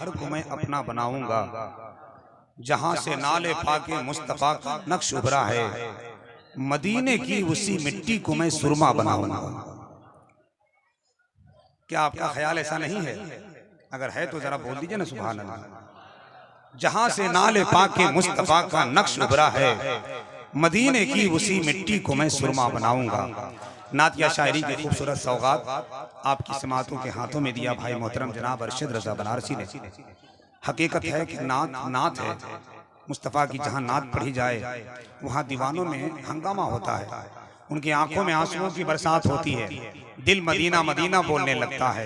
घर को मैं अपना बनाऊंगा, जहां से नाले पाके मुस्तफा का नक्श उभरा है, मदीने की उसी मिट्टी को मैं सुरमा बनाऊंगा। क्या आपका ख्याल ऐसा नहीं है? अगर है तो जरा बोल दीजिए ना सुभान अल्लाह। जहां से नाले पाके मुस्तफा का नक्श उभरा है, मदीने की उसी मिट्टी को मैं सुरमा बनाऊंगा। नात या शायरी की खूबसूरत सौगात आपकी समातों के हाथों में दिया भाई मोहतरम जनाब अरशद रजा बनारसी ने। हकीकत है कि नात है मुस्तफ़ा की, जहाँ नात पढ़ी जाए वहाँ दीवानों में हंगामा होता है, उनकी आंखों में आंसुओं की बरसात होती है, दिल मदीना मदीना बोलने लगता है।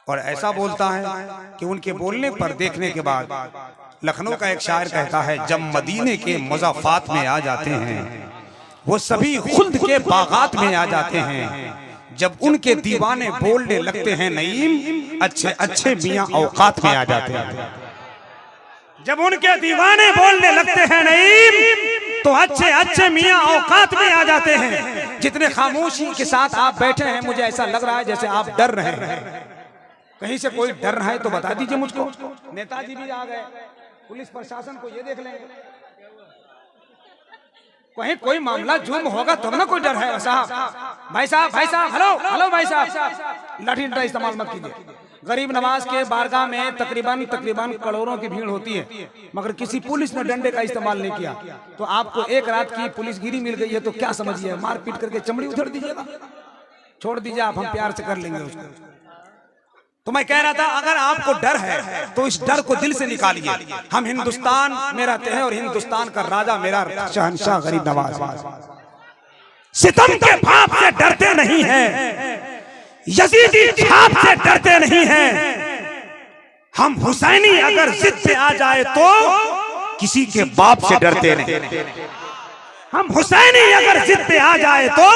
और ऐसा बोलता है कि उनके बोलने पर देखने के बाद लखनऊ का एक शायर कहता है, जब मदीने के मुज़फ़्फ़ात में आ जाते हैं वो सभी खुल्द के बागात में आ जाते हैं, जब उनके दीवाने बोलने लगते हैं नईम, अच्छे अच्छे मियाँ औकात में आ जाते हैं। जब उनके दीवाने बोलने लगते हैं नईम तो अच्छे अच्छे मियाँ औकात में आ जाते हैं। जितने खामोशी के साथ आप बैठे हैं, मुझे ऐसा लग रहा है जैसे आप डर रहे हैं। कहीं से कोई डर रहा है तो बता दीजिए मुझको। नेताजी भी आ गए, पुलिस प्रशासन को ये देख लेंगे, कहीं कोई मामला जुर्म होगा तब ना कोई डर है। साहब भाई साहब हेलो हेलो भाई साहब, लाठी डंडा इस्तेमाल मत कीजिए। गरीब नवाज के बारगाह में तकरीबन करोड़ों की भीड़ होती है, मगर किसी पुलिस ने डंडे का इस्तेमाल नहीं किया। तो आपको एक रात की पुलिसगिरी मिल गई है तो क्या समझिए, मार पीट करके चमड़ी उधेड़ दीजिएगा, छोड़ दीजिए आप, हम प्यार से कर लेंगे उसको। तो मैं कह रहा था, अगर आपको डर है तो इस डर को दिल से निकालिए। हम हिंदुस्तान में रहते हैं और हिंदुस्तान का राजा मेरा शहंशाह गरीब नवाज, सितम के भाप से डरते नहीं हैं, यजीदी छाप से डरते नहीं हैं। हम हुसैनी अगर जिद पे आ जाए तो किसी के बाप से डरते नहीं। हम हुसैनी अगर जिद पे आ जाए तो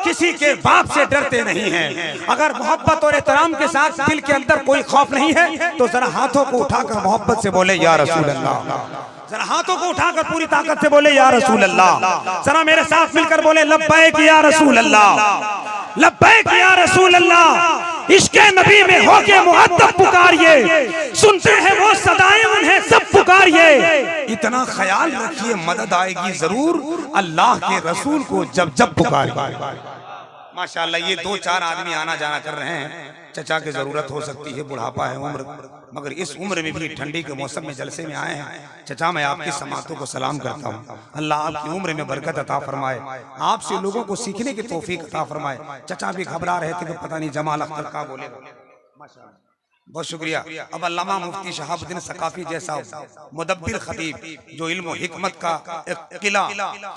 किसी के बाप से डरते नहीं हैं। अगर मोहब्बत और एहतराम के साथ दिल के अंदर कोई खौफ नहीं है तो जरा हाथों को उठाकर मोहब्बत से बोले या रसूल अल्लाह। जरा हाथों को उठाकर पूरी ताकत से बोले या रसूल अल्लाह। जरा मेरे साथ मिलकर बोले लब्बैक या रसूल अल्लाह, लब्बैक या रसूल अल्लाह। इश्क़े नबी में होके मुअद्दब पुकारिए, सुनते हैं वो सदाएं उन्हें सब पुकारिए। इतना ख्याल रखिए मदद आएगी जरूर, अल्लाह के रसूल को जब जब पुकारिए। माशाअल्लाह, ये दो चार आदमी आना जाना कर रहे हैं। चचा की जरूरत हो सकती है, बुढ़ापा है उम्र, मगर इस उम्र में भी ठंडी के मौसम में जलसे में आए हैं। चचा मैं आपकी समातों को सलाम करता हूँ, अल्लाह आपकी उम्र में बरकत अता फरमाए, आपसे लोगों को सीखने की तौफीक अता फरमाए। चचा भी घबरा रहे थे कि पता नहीं जमाल अख्तर का बोलेगा। बहुत शुक्रिया। अब अल्लामा मुफ्ती शहाबुद्दीन सकाफी जैसा मुदब्बिर खतीब जो इल्म और हिकमत का एक किला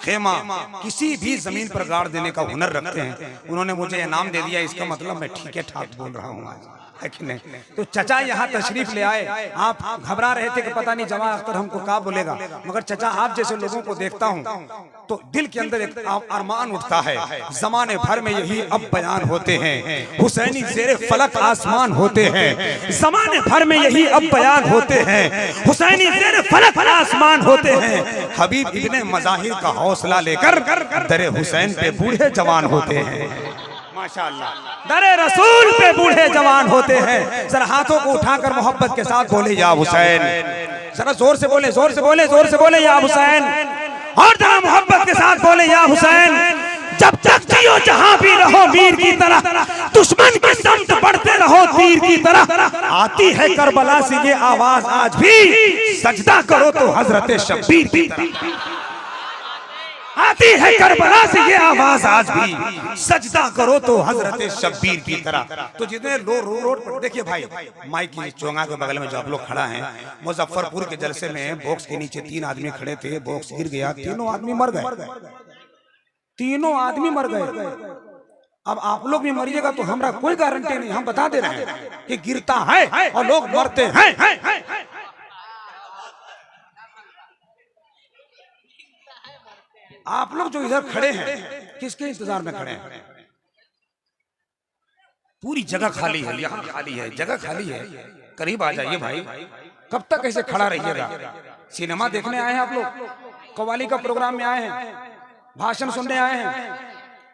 खेमा किसी भी जमीन पर गाड़ देने का हुनर रखते हैं, उन्होंने मुझे इनाम दे दिया। इसका मतलब मैं ठीक है ठाक बोल रहा हूँ, है कि नहीं? तो चचा यहाँ तशरीफ ले आए। आप घबरा रहे थे कि पता नहीं जमाल अख्तर हमको क्या बोलेगा, मगर चचा आप जैसे लोगों को देखता हूँ तो दिल के अंदर एक अरमान उठता है। जमाने भर में यही अब बयान होते हैं, हुसैनी ज़ेरे फलक आसमान होते हैं। जमाने भर में यही अब बयान होते हैं, हुसैनी ज़ेरे फलक आसमान होते हैं। हबीब इब्ने मज़ाहिर का हौसला लेकर दरे हुसैन पे बूढ़े जवान होते हैं। माशाअल्लाह, दरे रसूल पे बूढ़े जवान होते हैं। जरा हाथों को उठाकर मोहब्बत के साथ बोले या हुसैन। जरा जोर से बोले, जोर से बोले, जोर से बोले या हुसैन। और जरा मोहब्बत के साथ बोले या हुसैन। जब तक जियो जहां भी रहो वीर की तरह, दुश्मन के समत बढ़ते रहो तीर की तरह। आती है करबला से ये आवाज आज भी, सजदा करो तो हजरत शब्बीर की तरह। आती है करबला से ये आवाज आज भी, सजदा करो तो हजरत शब्बीर की तरह। तो जितने रोड पर देखिए भाई, माइक की चोंगा के बगल में जो आप लोग खड़ा हैं, मुजफ्फरपुर के जलसे में बॉक्स के नीचे 3 आदमी खड़े थे, बॉक्स गिर गया, तीनों आदमी मर गए, तीनों आदमी मर गए। अब आप लोग भी मरिएगा तो हमारा कोई गारंटी नहीं, हम बता दे रहे हैं कि गिरता है और लोग मरते हैं। आप लोग जो इधर खड़े हैं किसके इंतजार में खड़े हैं? पूरी जगह खाली है, यहाँ खाली है, जगह खाली है। करीब आ जाइए भाई, कब तक ऐसे खड़ा रहिएगा? सिनेमा देखने आए हैं आप लोग, कव्वाली का प्रोग्राम में आए हैं, भाषण सुनने आए हैं,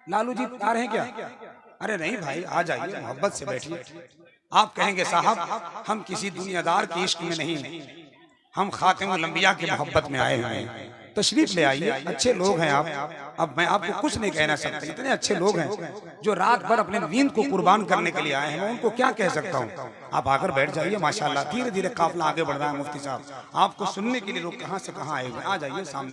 लालू जी आ रहे हैं क्या? अरे नहीं भाई, आ जाइए, मोहब्बत से बैठिए। आप कहेंगे साहब हम किसी दुनियादार के इश्क में नहीं हैं, हम खातिमुल अंबिया की मोहब्बत में आए हुए हैं। तशरीफ ले आइए, अच्छे लोग हैं आप। अब मैं आपको कुछ नहीं कहना सकता, इतने अच्छे लोग हैं जो रात भर अपने नींद को कुर्बान करने के लिए आए हैं, मैं उनको क्या कह सकता हूँ। आप आकर बैठ जाइए, माशाल्लाह धीरे धीरे काफिला आगे बढ़ रहा है। मुफ्ती साहब आपको सुनने के लिए लोग कहाँ से कहाँ आए हुए, आ जाइए सामने।